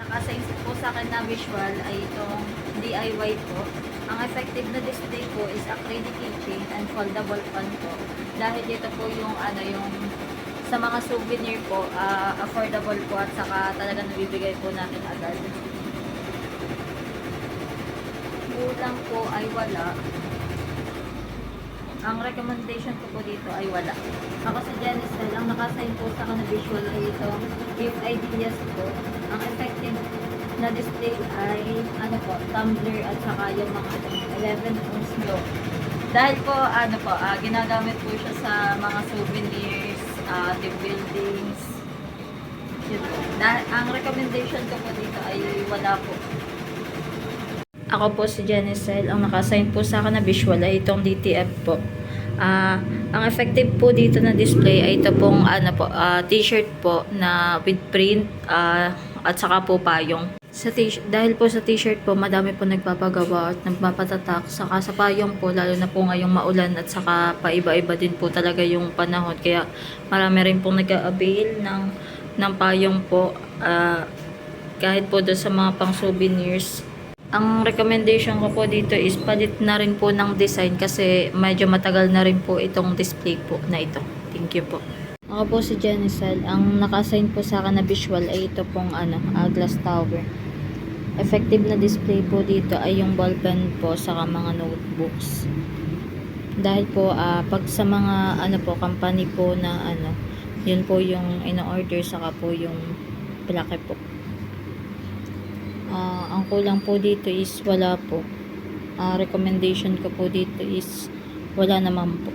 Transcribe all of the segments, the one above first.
Naka-assign po sa akin na visual ay itong DIY po. Ang effective na display po is acrylic keychain and foldable fan po. Dahil dito po yung yung sa mga souvenir po, affordable po at saka talaga nabibigay po natin agad. Kulang po ay wala. Ang recommendation ko po dito ay wala. Ako sa Genicel, ang nakasign po sa akin na visual ay itong Give Ideas po. Ang effective na display ay tumbler at saka yung mga 11 ounce milk. Dahil po ginagamit po siya sa mga souvenirs, team buildings. Yun po. Dahil, ang recommendation ko po dito ay wala po. Ako po si Genicel, ang naka-assign po sa akin na visual ay itong DTF po. Ang effective po dito na display ay ito pong t-shirt po na with print at saka po payong. Dahil po sa t-shirt po, madami po nagpapagawa at nagpapatatak. Saka sa payong po, lalo na po ngayong maulan at saka paiba-iba din po talaga yung panahon. Kaya marami rin pong nag-a-avail ng payong po kahit po doon sa mga pang souvenirs. Ang recommendation ko po dito is palit na rin po ng design kasi medyo matagal na rin po itong display po na ito. Thank you po. Ako po si Genicel. Ang naka-assign po sa akin na visual ay ito pong glass tower. Effective na display po dito ay yung ball pen po saka mga notebooks. Dahil po pag sa mga company po na yun po yung ino-order saka po yung plaque po. Ang kulang po dito is wala po. Recommendation ko po dito is wala naman po.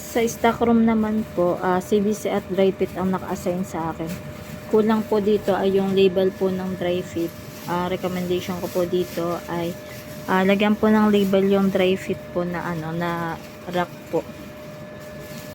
Sa stock room naman po, CBC at dry fit ang naka-assign sa akin. Kulang po dito ay yung label po ng dry fit. Recommendation ko po dito ay lagyan po ng label yung dry fit po na na rack po.